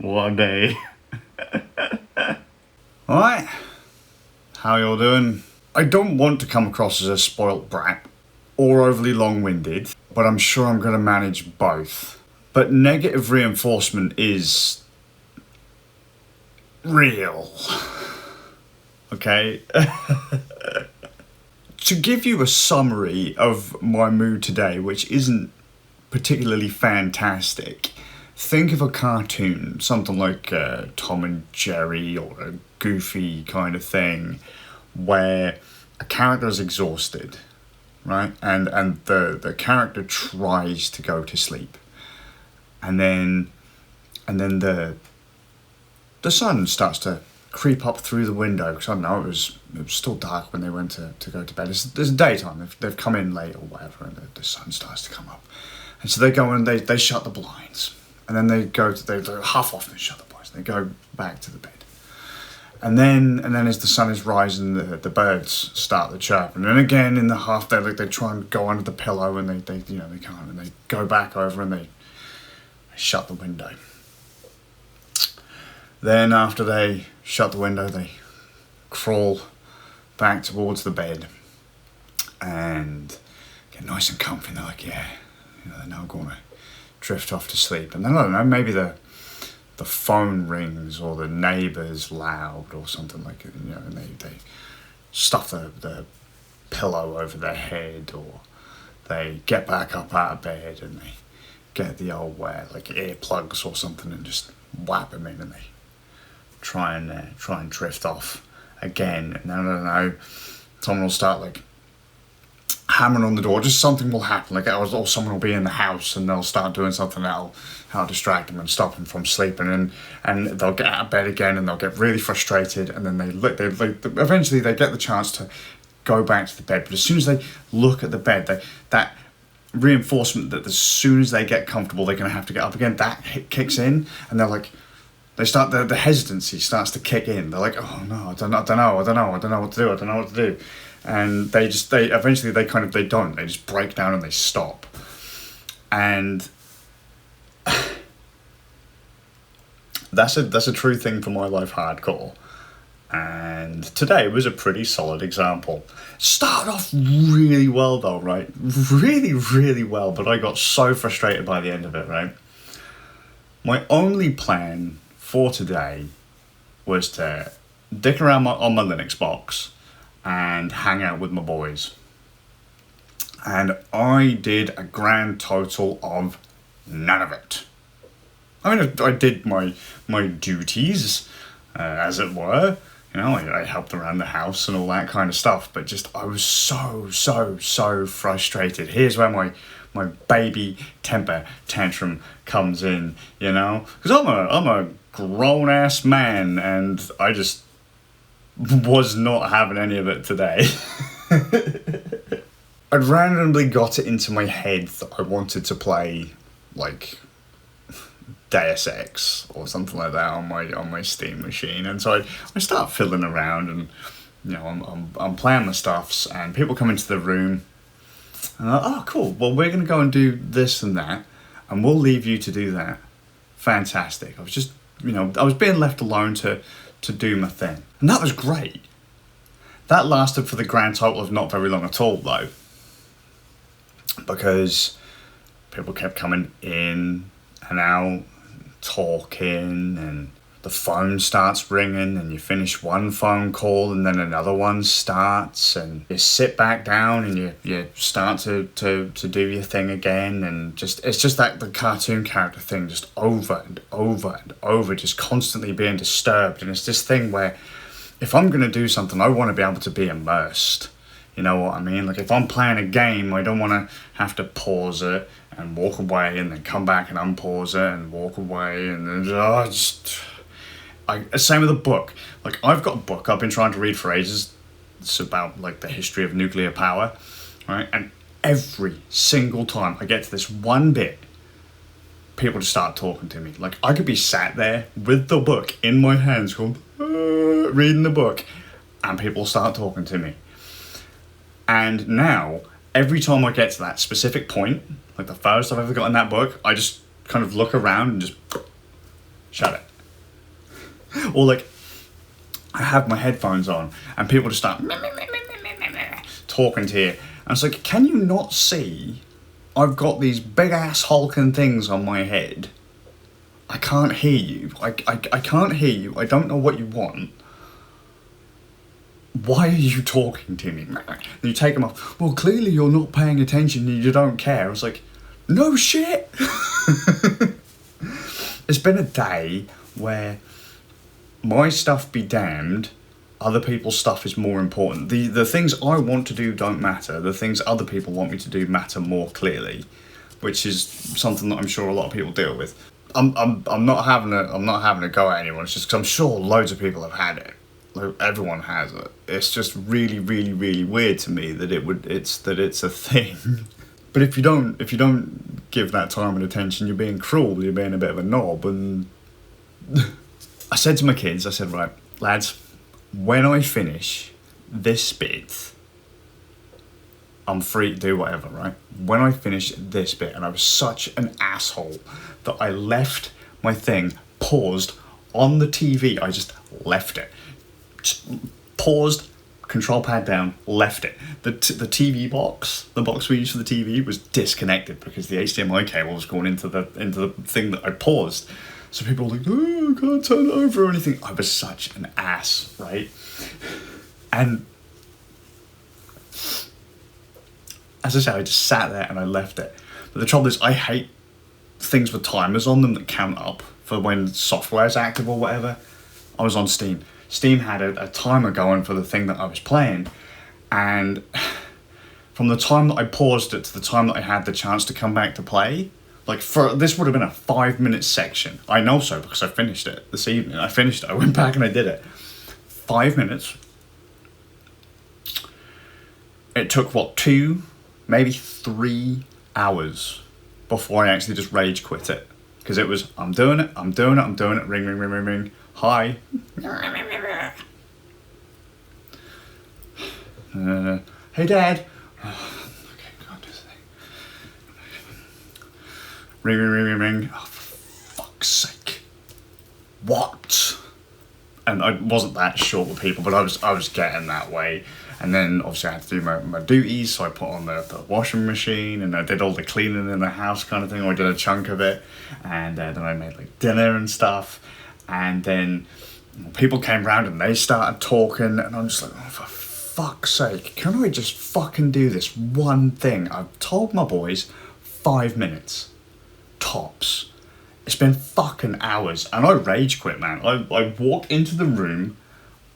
What a day. Alright, how y'all doing? I don't want to come across as a spoilt brat or overly long-winded, but I'm sure I'm going to manage both. But negative reinforcement is real. Okay? To give you a summary of my mood today, which isn't particularly fantastic, think of a cartoon, something like Tom and Jerry or a Goofy kind of thing, where a character is exhausted, right? And the character tries to go to sleep. And then the sun starts to creep up through the window, because I don't know, it was still dark when they went to go to bed. It's daytime, they've come in late or whatever, and the sun starts to come up. And so they go and they shut the blinds. And then they half off and shut the blinds. They go back to the bed. And then as the sun is rising, the birds start to chirp. And then again in the half day, they try and go under the pillow, and they can't, and they go back over and they shut the window. Then after they shut the window, they crawl back towards the bed and get nice and comfy. And they're like, yeah, they're now going to drift off to sleep. And then, I don't know, maybe the phone rings or the neighbour's loud or something like it, and they stuff the pillow over their head, or they get back up out of bed and they get the old like earplugs or something and just whap them in, and they try and drift off again. And then, I don't know, someone will start like hammering on the door. Just something will happen, or someone will be in the house and they'll start doing something that'll distract them and stop them from sleeping, and they'll get out of bed again and they'll get really frustrated, and then they eventually they get the chance to go back to the bed. But as soon as they look at the bed, that reinforcement that as soon as they get comfortable they're going to have to get up again, that kicks in, and they're like, the hesitancy starts to kick in. They're like, oh no, I don't know what to do. And they just break down and they stop. And that's a true thing for my life hardcore. And today was a pretty solid example. Started off really well though, right? Really, really well, but I got so frustrated by the end of it, right? My only plan for today was to dick around on my Linux box and hang out with my boys. And I did a grand total of none of it. I mean, I did my duties, as it were. I helped around the house and all that kind of stuff, but just I was so frustrated. Here's where my baby temper tantrum comes in, because I'm a grown-ass man, and I just was not having any of it today. I'd randomly got it into my head that I wanted to play, like, Deus Ex or something like that on my Steam machine, and so I start fiddling around, and I'm playing my stuffs, and people come into the room, and I'm like, oh cool, well we're gonna go and do this and that, and we'll leave you to do that. Fantastic. I was just I was being left alone to do my thing, and that was great. That lasted for the grand total of not very long at all though, because people kept coming in and out, talking, and the phone starts ringing, and you finish one phone call and then another one starts, and you sit back down and you start to do your thing again, and it's just that the cartoon character thing, just over and over and over, just constantly being disturbed. And it's this thing where if I'm going to do something, I want to be able to be immersed. You know what I mean? Like if I'm playing a game, I don't want to have to pause it and walk away and then come back and unpause it and walk away, and then same with a book. Like I've got a book I've been trying to read for ages. It's about like the history of nuclear power, right? And every single time I get to this one bit, people just start talking to me. Like I could be sat there with the book in my hands going, reading the book, and people start talking to me. And now, every time I get to that specific point, like the furthest I've ever got in that book, I just kind of look around and just shut it. Or like, I have my headphones on and people just start talking to you. And it's like, can you not see I've got these big ass hulking things on my head? I can't hear you. I can't hear you. I don't know what you want. Why are you talking to me? And you take them off. Well, clearly you're not paying attention and you don't care. I was like, no shit. It's been a day where my stuff be damned, other people's stuff is more important. The things I want to do don't matter. The things other people want me to do matter more clearly, which is something that I'm sure a lot of people deal with. I'm not having a go at anyone. It's just 'cause I'm sure loads of people have had it. Like, everyone has it. It's just really, really, really weird to me that it's a thing. But if you don't give that time and attention, you're being cruel. You're being a bit of a knob. And I said to my kids, I said, right, lads, when I finish this bit, I'm free to do whatever, right? When I finish this bit, and I was such an asshole that I left my thing paused on the TV. I just left it. Just paused, control pad down, left it. The TV box, the box we used for the TV, was disconnected because the HDMI cable was going into the thing that I paused. So people were like, oh, I can't turn it over or anything. I was such an ass, right? And as I said, I just sat there and I left it. But the trouble is, I hate things with timers on them that count up for when software's active or whatever. I was on Steam. Steam had a timer going for the thing that I was playing. And from the time that I paused it to the time that I had the chance to come back to play, like, this would have been a 5-minute section. I know so because I finished it this evening. I finished it. I went back and I did it. 5 minutes. It took, 2, maybe 3 hours before I actually just rage quit it. Because it was, I'm doing it, ring, ring, ring, ring, ring. Hi. Hey, Dad. Okay, go on, do this thing. Ring, ring, ring, ring, ring. Oh, for fuck's sake. What? And I wasn't that short with people, but I was getting that way. And then obviously I had to do my duties, so I put on the washing machine and I did all the cleaning in the house kind of thing, or I did a chunk of it. And then I made like dinner and stuff. And then people came round and they started talking, and I'm just like, oh, for fuck's sake, can I just fucking do this one thing? I've told my boys 5 minutes, tops. It's been fucking hours, and I rage quit, man. I walked into the room,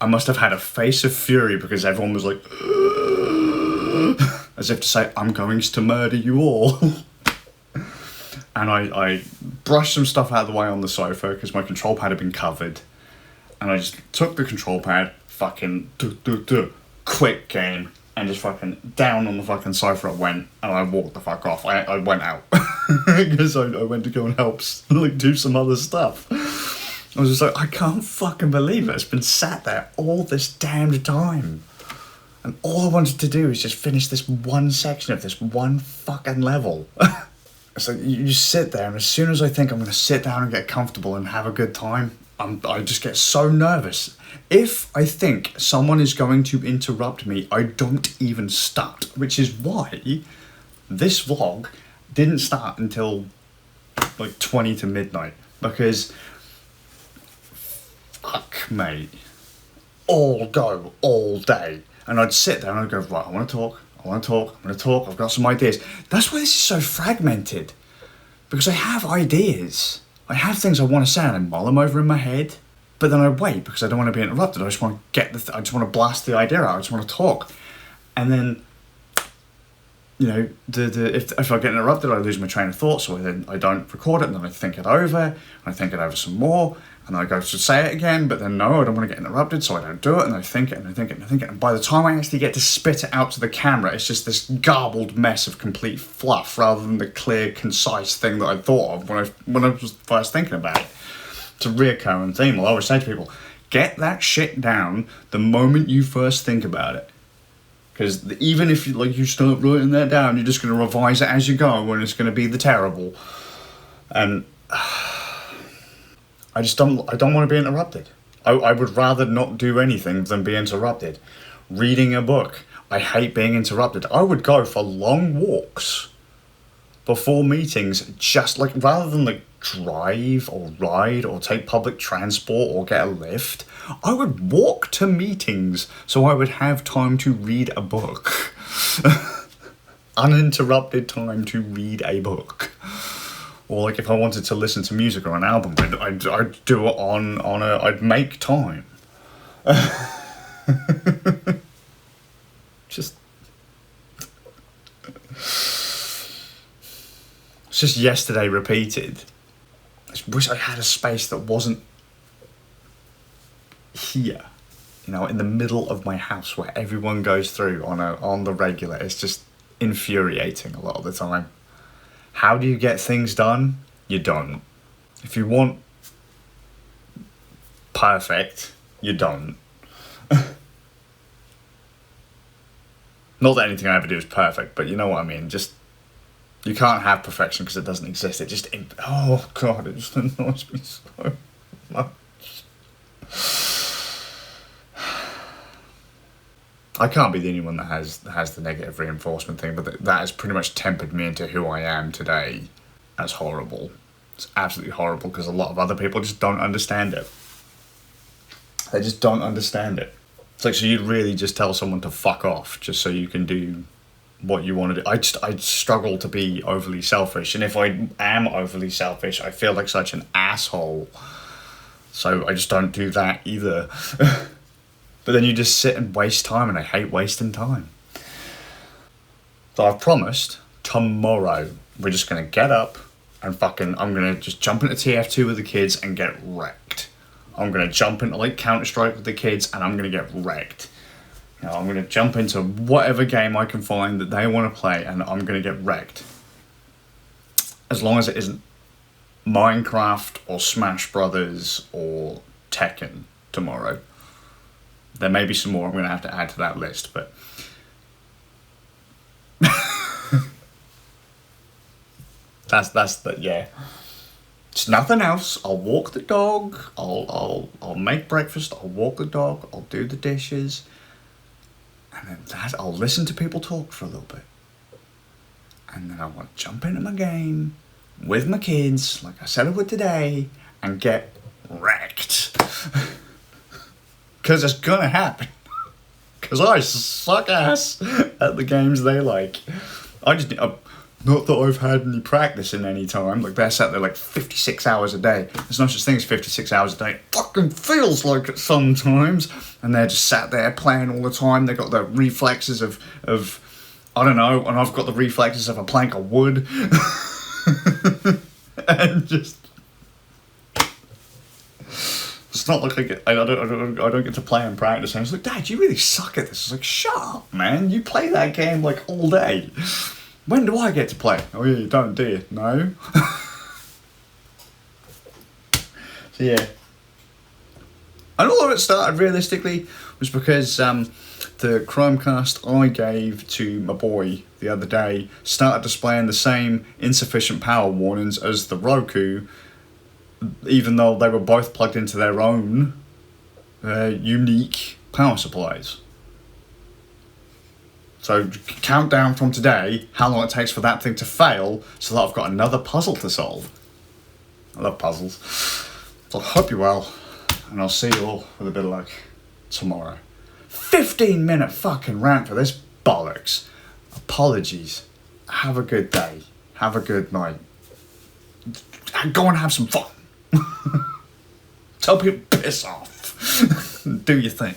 I must have had a face of fury because everyone was like, as if to say, I'm going to murder you all. And I brushed some stuff out of the way on the sofa because my control pad had been covered. And I just took the control pad, fucking quick game, and just fucking down on the fucking sofa I went, and I walked the fuck off. I went out because I went to go and help like do some other stuff. I was just like, I can't fucking believe it. It's been sat there all this damned time. And all I wanted to do is just finish this one section of this one fucking level. It's like, you just sit there, and as soon as I think I'm going to sit down and get comfortable and have a good time, I just get so nervous. If I think someone is going to interrupt me, I don't even start, which is why this vlog didn't start until like 20 to midnight, because fuck, mate, all day. And I'd sit there and I'd go, right, I want to talk, I've got some ideas. That's why this is so fragmented, because I have ideas. I have things I want to say and I mull them over in my head, but then I wait because I don't want to be interrupted. I just want to I just want to blast the idea out. I just want to talk. And then, you know, if I get interrupted, I lose my train of thought, so then I don't record it, and then I think it over, and I think it over some more, and I go to say it again, but then no, I don't want to get interrupted, so I don't do it, and I think it, and I think it, and I think it, and by the time I actually get to spit it out to the camera, it's just this garbled mess of complete fluff, rather than the clear, concise thing that I thought of when I was first thinking about it. It's a reoccurring theme. I'll always say to people, get that shit down the moment you first think about it. Because even if you start writing that down, you're just going to revise it as you go, and it's going to be the terrible. And I don't want to be interrupted. I would rather not do anything than be interrupted. Reading a book, I hate being interrupted. I would go for long walks before meetings, just like, rather than like drive or ride or take public transport or get a lift, I would walk to meetings so I would have time to read a book. Uninterrupted time to read a book. Or like if I wanted to listen to music or an album, I'd do it I'd make time. Just... It's just yesterday repeated. I just wish I had a space that wasn't here, you know, in the middle of my house where everyone goes through on the regular. It's just infuriating a lot of the time. How do you get things done? You don't. If you want perfect, you don't. Not that anything I ever do is perfect, but you know what I mean. Just, you can't have perfection because it doesn't exist. It just, oh God, it just annoys me so much. I can't be the only one that has the negative reinforcement thing, but that has pretty much tempered me into who I am today as horrible. It's absolutely horrible because a lot of other people just don't understand it. They just don't understand it. It's like, so you'd really just tell someone to fuck off just so you can do what you want to do. I struggle to be overly selfish, and if I am overly selfish, I feel like such an asshole. So I just don't do that either. But then you just sit and waste time, and I hate wasting time. So I've promised tomorrow we're just going to get up and I'm going to just jump into TF2 with the kids and get wrecked. I'm going to jump into like Counter-Strike with the kids and I'm going to get wrecked. You know, I'm going to jump into whatever game I can find that they want to play and I'm going to get wrecked. As long as it isn't Minecraft or Smash Brothers or Tekken tomorrow. There may be some more I'm going to have to add to that list, but... yeah. It's nothing else. I'll walk the dog. I'll make breakfast. I'll walk the dog. I'll do the dishes. And then I'll listen to people talk for a little bit. And then I want to jump into my game with my kids, like I said I would today, and get wrecked. Because it's gonna happen. Because I suck ass at the games they like. I just... not that I've had any practice in any time. Like, they're sat there like 56 hours a day. There's no such thing as 56 hours a day. It fucking feels like it sometimes. And they're just sat there playing all the time. They've got the reflexes of I don't know, and I've got the reflexes of a plank of wood. And just... It's not like I don't get to play and practice. And I was like, Dad, you really suck at this. I was like, shut up, man. You play that game like all day. When do I get to play? Oh yeah, you don't, do you? No? So yeah. And all of it started realistically was because the Chromecast I gave to my boy the other day started displaying the same insufficient power warnings as the Roku, even though they were both plugged into their own unique power supplies. So count down from today how long it takes for that thing to fail so that I've got another puzzle to solve. I love puzzles. So I hope you're well, and I'll see you all with a bit of luck tomorrow. 15-minute fucking rant for this bollocks. Apologies. Have a good day. Have a good night. Go and have some fun. Tell people piss off. Do your thing.